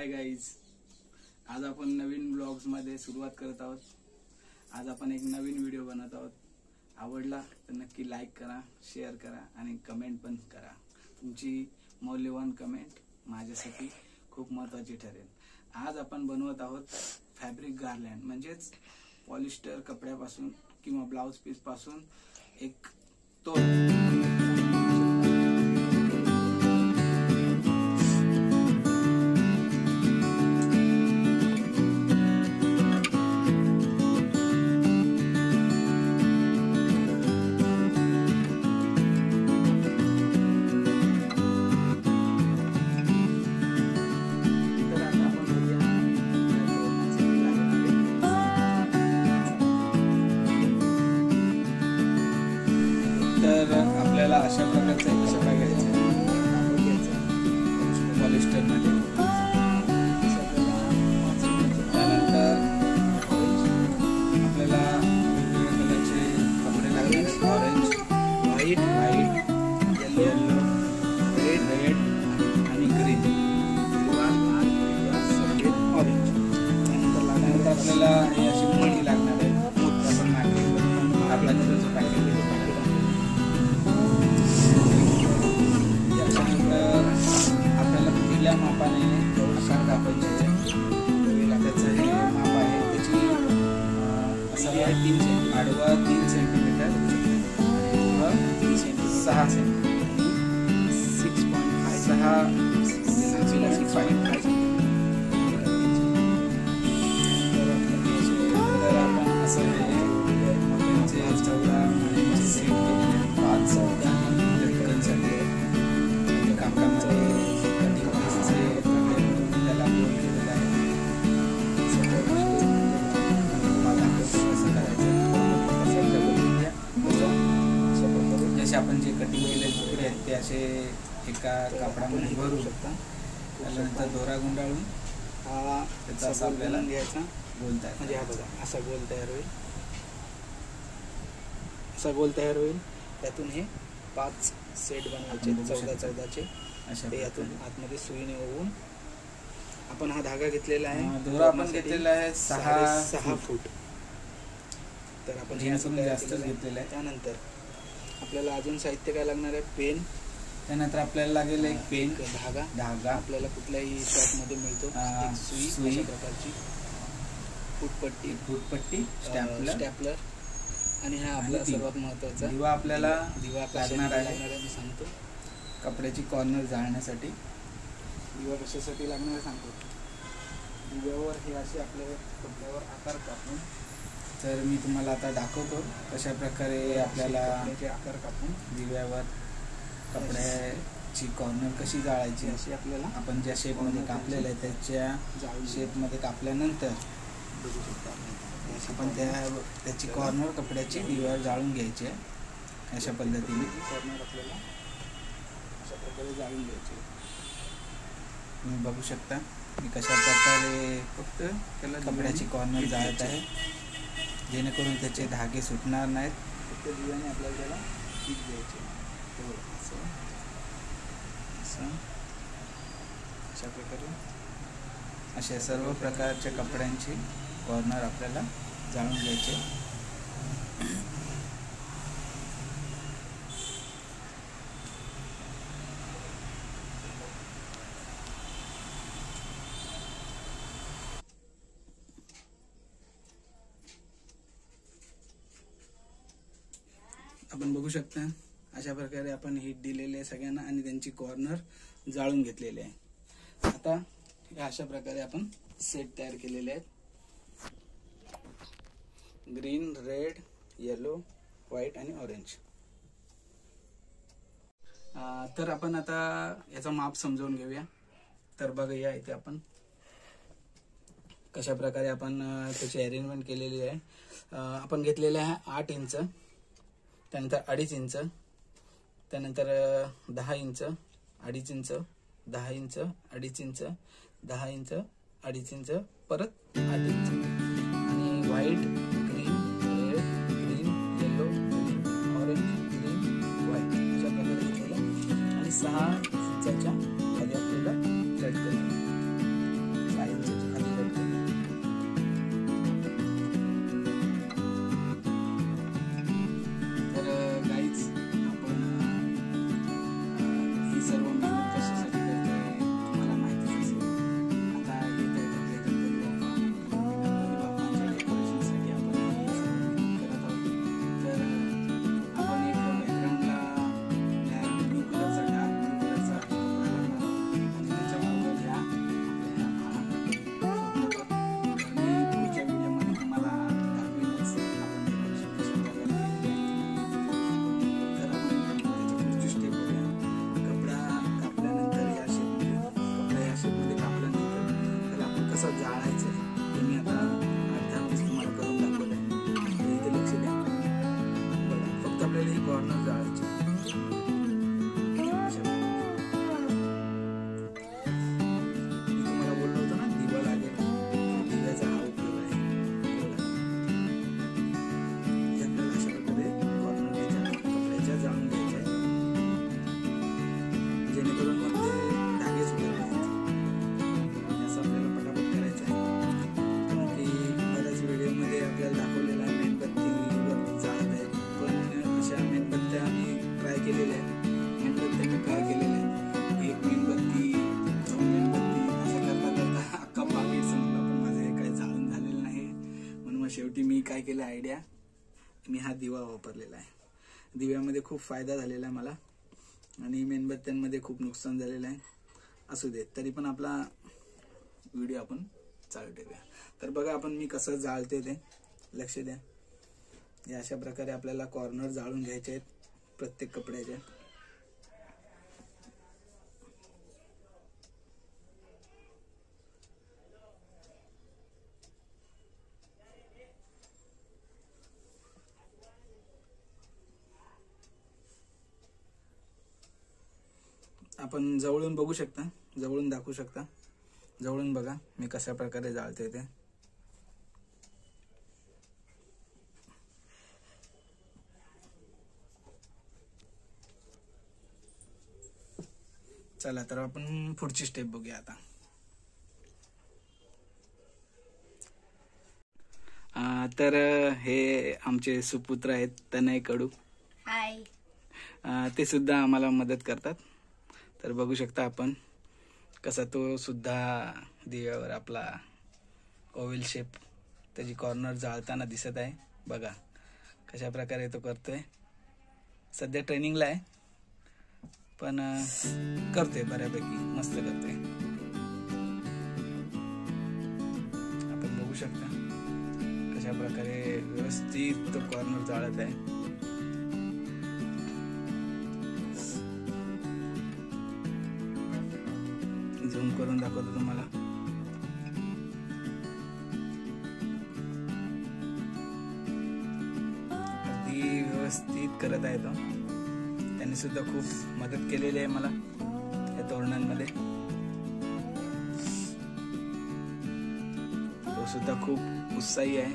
Hi guys, आज आपण नवीन blogs मध्ये सुरुवात करत आहोत। आज आपण एक नवीन व्हिडिओ बनवत आहोत। आवडला तर नक्की लाईक करा, शेअर करा आणि कमेंट पण करा। तुमची मौल्यवान कमेंट माझ्यासाठी खूप महत्त्वाची ठरेल। आज आपण बनवत आहोत फॅब्रिक गार्लँड, म्हणजेच पॉलिस्टर कपड्यापासून किंवा ब्लाउज पीस पासून एक तोरण। तर आपल्याला अशा प्रकारचा एक कपडा घ्यायचा आहे पॉलिस्टर मध्ये। त्यानंतर आपल्याला वेगवेगळ्या कलरचे कपडे लागणार, ऑरेंज, व्हाईट, येलो, रेड आणि ग्रीन, ऑरेंज। त्यानंतर लागणार आपल्याला हे अशी मणी लागणार आहे, आपण मार्केट आपल्याला पॅकेट मापाने आकार कापायचे। त्याचं हे माप आहे, त्याची असं 3 आडवा 3 सेंटीमीटर, 6 सेंटीमीटर, 6.5 तर आपण असं हे मोठ्यांचे चौदा मण्यांचे सेट केलेले 5 लटकनसाठी कापडामध्ये आपण जे कटिंग केलेले तुकडे आहेत ते असे एका कापडामध्ये भरू शकता। त्यानंतर दोरा गुंडाळून त्याचा असा आपल्याला घ्यायचा गोल तयार, म्हणजे हा बघा असा गोल तयार होईल, असा गोल तयार होईल। त्यातून हे 5 सेट बनवायचे 14-14चे अशा। यातून आतमध्ये सुईने ओवून आपण हा धागा घेतलेला आहे, दोरा आपण घेतलेला आहे 6 फूट। तर आपण हे जास्त घेतलेलं आहे। त्यानंतर आपल्याला अजून साहित्य काय लागणार आहे, पेन। त्यानंतर आपल्याला लागेल एक पेन, धागा आपल्याला कुठल्याही शॉपमध्ये मिळतो, एक सुई अशा प्रकारची, फूटपट्टी, स्टॅपलर आणि हा आपला सर्वात महत्त्वाचा दिवा आपल्याला लागणार आहे। मी सांगतो, कपड्याची कॉर्नर जाळण्यासाठी दिवा कशासाठी लागणार आहे सांगतो। दिव्यावर हे असे आपल्या कपड्यावर आकार कापून, तर मी तुम्हाला आता दाखवतो कशा प्रकारे आपल्याला आकार कापून दिव्यावर कपड्याची कॉर्नर कशी जाळायची। अशी आपल्याला आपण ज्या शेपमध्ये कापलेलं आहे त्याच्या शेपमध्ये कापल्यानंतर बघू शकता आपण त्याची कॉर्नर कपड्याची दिव्यावर जाळून घ्यायची आहे। अशा पद्धतीने कॉर्नर आपल्याला अशा प्रकारे जाळून घ्यायचे। तुम्ही बघू शकता मी कशा प्रकारे फक्त त्याला कपड्याची कॉर्नर जाळत आहे, जेणेकरून त्याचे धागे सुटणार नाहीत। फक्त दिव्याने आपल्याला त्याला पीक द्यायचे। अशा प्रकारे अशा सर्व प्रकारच्या कपड्यांची कॉर्नर आपल्याला जाळून घ्यायचे। आपण बघू शकता अशा प्रकारे आपण हीट दिलेले आहे सगळ्यांना आणि त्यांची कॉर्नर जाळून घेतलेले आहे। आता अशा प्रकारे आपण सेट तयार केलेले आहेत, ग्रीन, रेड, येलो, व्हाईट आणि ऑरेंज। तर आपण आता याचा माप समजून घेऊया। तर बघा या इथे आपण कशा प्रकारे आपण त्याची अरेंजमेंट केलेली आहे। आपण घेतलेले आहे 8 इंच, त्यानंतर 2.5 इंच, त्यानंतर 10 inch, 2.5 inch, 10 inch, 2.5 inch, 10 inch, 2.5 inch, परत 8 इंच आणि white, green, red, green, yellow, green, orange, green, white अशा प्रकारे घेतलेलं आणि 6 इंचाच्या खाली आपल्याला कट करायचं। काय केलं आयडिया, मी हा दिवा वापरलेला आहे. दिव्यामध्ये खूप फायदा झालेला आहे मला आणि मेणबत्त्यांमध्ये खूप नुकसान झालेलं आहे. असू दे, तरी पण आपला व्हिडिओ आपण चालू ठेवूया. तर बघा आपण मी कसं जाळते ते, लक्ष द्या. या अशा प्रकारे आपल्याला कॉर्नर जाळून घ्यायचे आहेत प्रत्येक कपड्याच्या. आपण जवळून बघू शकता, जवळून दाखवू शकता. जवळून बघा मी कशा प्रकारे जाळते ते. चला तर आपण पुढची स्टेप बघूया आता. तर हे आमचे सुपुत्र आहेत तनय कडू. हाय. ते सुद्धा आम्हाला मदत करतात. तर बघू शकता आपण कसा तो सुद्धा दिव्यावर आपला ओव्हल शेप त्याची कॉर्नर जाळताना दिसत आहे. बघा कशा प्रकारे तो करतोय. सध्या ट्रेनिंगला आहे पण करतोय बऱ्यापैकी, मस्त करतोय. आपण बघू शकता कशा प्रकारे व्यवस्थित तो कॉर्नर जाळत आहे. झूम करून दाखवतो तुम्हाला. अगदी व्यवस्थित करत आहे तो. त्यांनी सुद्धा खूप मदत केलेली आहे मला या तोरणांमध्ये. तो सुद्धा खूप उत्साही आहे.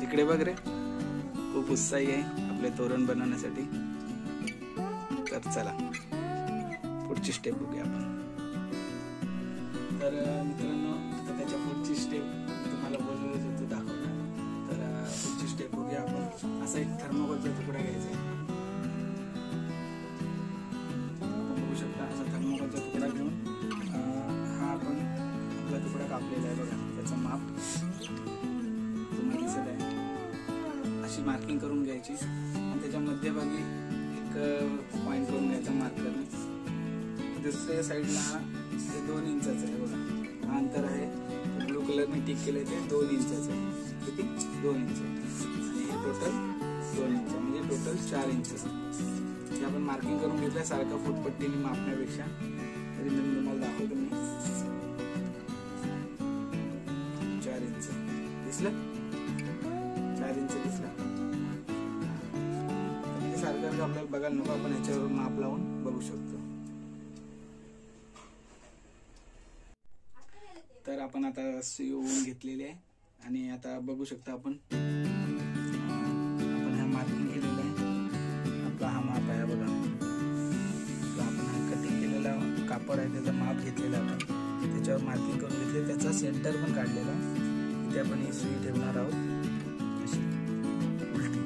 इकडे बघ रे, खूप उत्साही आहे आपले तोरण बनवण्यासाठी. तर चला पुढची स्टेप बघूया आपण. तर मित्रांनो आता त्याच्या पुढची स्टेप तुम्हाला बोललेलं होतं दाखवणार. तर पुढची स्टेप बघूया आपण. असा एक थर्मोकोलचा तुकडा घ्यायचा आहे. आपण बघू शकता असा थर्मोकोलचा तुकडा घेऊन हा आपण आपला तुकडा कापलेला आहे. बघा त्याचं माप तुम्हाला दिसत आहे. अशी मार्किंग करून घ्यायची आणि त्याच्या मध्यभागी एक पॉइंट करून घ्यायचा मार्करने. दुसऱ्या साईडला ते 2 इंचाचं आहे. बघा हा अंतर आहे. ब्लू कलरने टिक केलंय ते 2 इंचाचं आहे. किती? 2 इंच. आणि हे टोटल 2 इंच म्हणजे टोटल 4 इंच. हे आपण मार्किंग करून घेतलंय सारखं फुटपट्टीने मापण्यापेक्षा. तरी मी तुम्हाला दाखवतो. मी 4 इंच दिसलं? 4 इंच दिसलं. सारखं आपल्याला बघायला नको, आपण याच्यावर माप लावून बघू शकतो. तर आपण आता सुई ओवून घेतलेली आहे आणि आता बघू शकता आपण हा मार्किंग केलेला आहे. आपला हा माप आहे बघा. आपण हा कटिंग केलेला कापड आहे त्याचं माप घेतलेलं आपण त्याच्यावर मार्किंग करून घेतले. त्याचा सेंटर पण काढलेला. इथे आपण ही सुई ठेवणार आहोत अशी उलटी.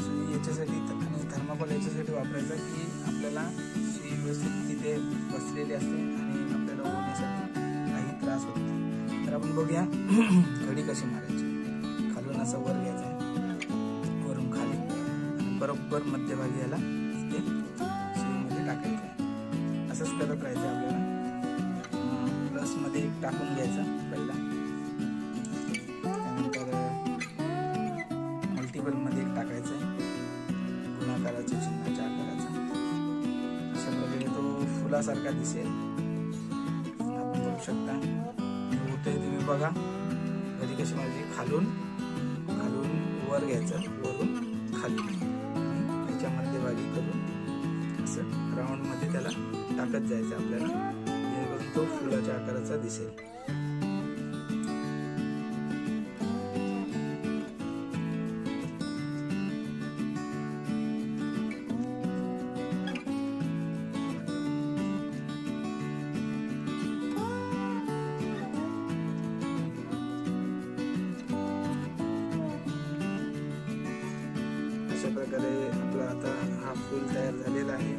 सुई याच्यासाठी आणि थर्माकोल याच्यासाठी वापरायचा की आपल्याला सुई व्यवस्थित तिथे बसलेली असते आणि आपल्याला ओवण्यासाठी त्रास होतो. तर आपण बघूया घडी कशी मारायची. खालून असं वर घ्यायचं, वरून खाली आणि बरोबर मध्यभागी याला इथे सुईमध्ये टाकायचं. असंच करत राहायचं आपल्याला. प्लस मध्ये एक टाकून घ्यायचं पहिला, त्यानंतर मल्टिपल मध्ये एक टाकायचं गुणाकाराच्या चिन्हाच्या आकाराचा. अशा प्रकारे तो फुलासारखा दिसेल. आपण बघू शकता होते तुम्ही बघा घडी कशी माझी. खालून वर घ्यायचं, वरून खाली त्याच्या मध्यभागी करून असं राऊंड मध्ये त्याला टाकत जायचं आपल्याला, जेणेकरून तो फुलाच्या आकाराचा दिसेल. अशा प्रकारे आपला आता हा फूल तयार झालेला आहे.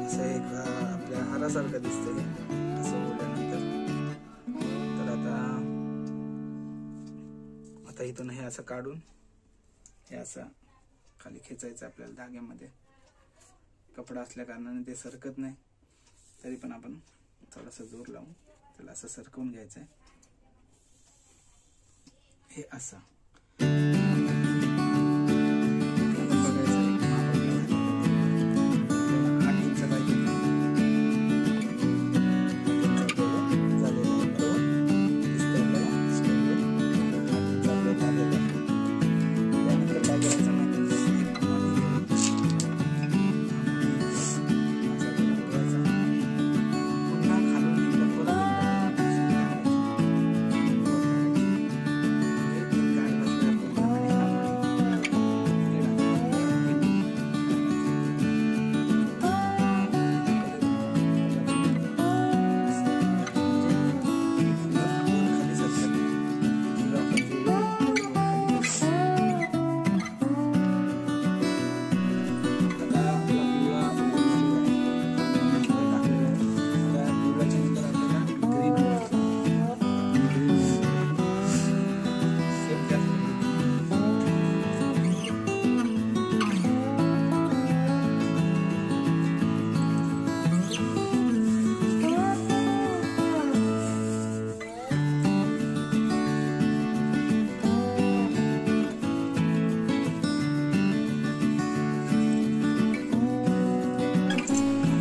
असं एक आपल्या हारासारखं दिसतंय असं बोलल्यानंतर. तर आता इथून हे असं काढून हे असं खाली खेचायचं आपल्याला धाग्यामध्ये. कपडा असल्या कारणाने ते सरकत नाही, तरी पण आपण थोडासा जोर लावून त्याला असं सरकवून घ्यायचं आहे. हे असं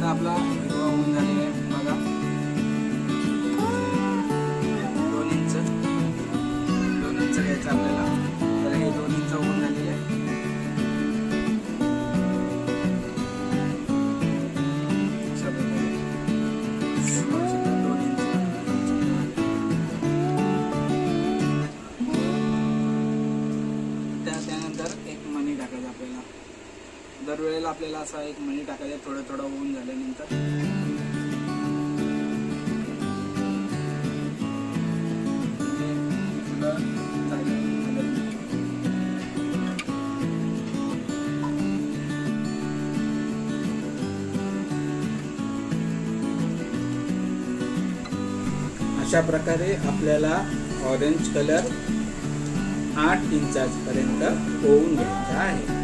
आपला हिरवा होऊन झालेला आहे बघा. 2 इंच घ्यायचं आपल्याला. तर हे 2 इंच होऊन झालेले आहे. त्यानंतर एक मणी टाकायचं आपल्याला. दरवेळेला आपल्याला असा एक मणी टाकायचा थोडं थोडं होऊन झाल्यानंतर. अशा प्रकारे आपल्याला ऑरेंज कलर 8 इंचापर्यंत होऊन घ्यायचा आहे.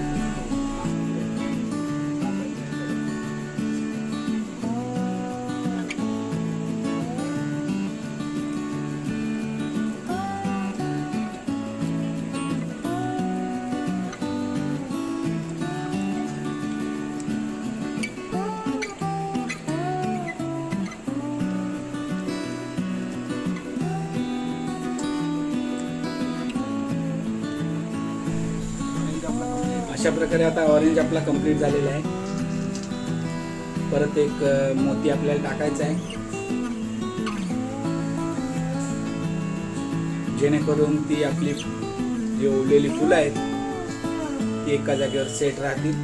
अशा प्रकारे आता ऑरेंज आपला कंप्लीट झालेला आहे. परत एक मोती आपल्याला टाकायचा आहे, जेणेकरून ती आपली जी ओवलेली फुलं आहेत ती एका जागेवर सेट राहतील.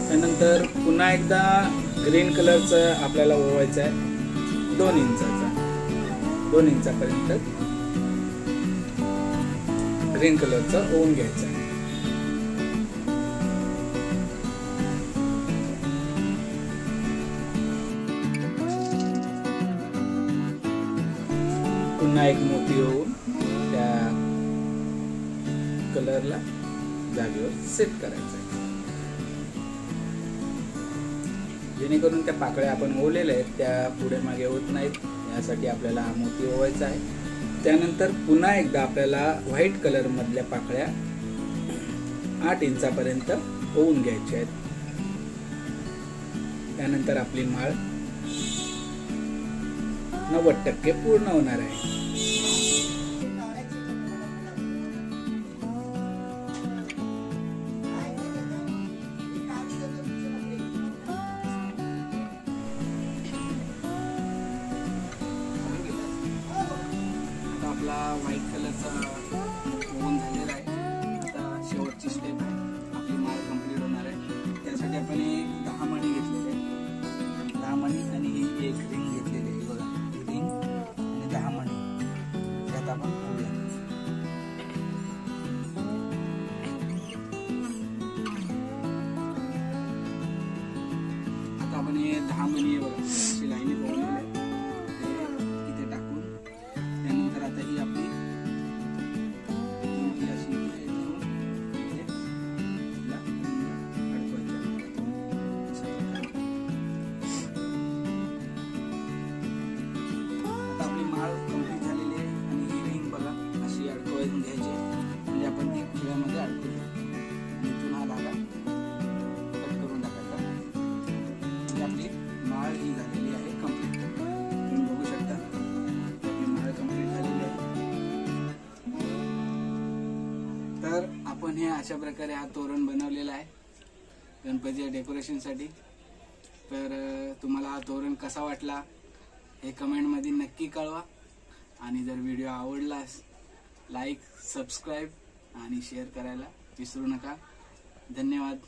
त्यानंतर पुन्हा एकदा ग्रीन कलरचं आपल्याला ओवायचं आहे. 2 इंचापर्यंत ग्रीन कलरचं ओवून घ्यायचं आहे. पुन्हा एक मोती होऊन त्या कलरला जागेवर सेट करायचं आहे, जेणेकरून त्या पाकळ्या आपण ओवलेल्या आहेत त्या पुढे मागे होत नाहीत. यासाठी आपल्याला हा मोती ओवायचा आहे. त्यानंतर पुन्हा एकदा आपल्याला व्हाईट कलर मधल्या पाकळ्या 8 इंचापर्यंत ओवून घ्यायच्या आहेत. त्यानंतर आपली माळ 90% पूर्ण होणार आहे. आपला व्हाईट कलरचा ओव्हन झालेला आहे. आता शेवटची स्टेप आहे, आपली माळ कंप्लीट होणार आहे. त्यासाठी आपण 10 मणी घेतलेले आहेत. 10 मणी आणि ही एक रिंग घेतलेली आहे बघा. ही रिंग आणि 10 मणी त्यात आपण ओढूया. आता आपण हे 10 मणी आपण हे अशा प्रकारे हा तोरण बनवलेला आहे गणपतीच्या डेकोरेशनसाठी. तर तुम्हाला हा तोरण कसा वाटला हे कमेंटमध्ये नक्की कळवा. आणि जर व्हिडिओ आवडलास लाईक, सबस्क्राईब आणि शेअर करायला विसरू नका. धन्यवाद.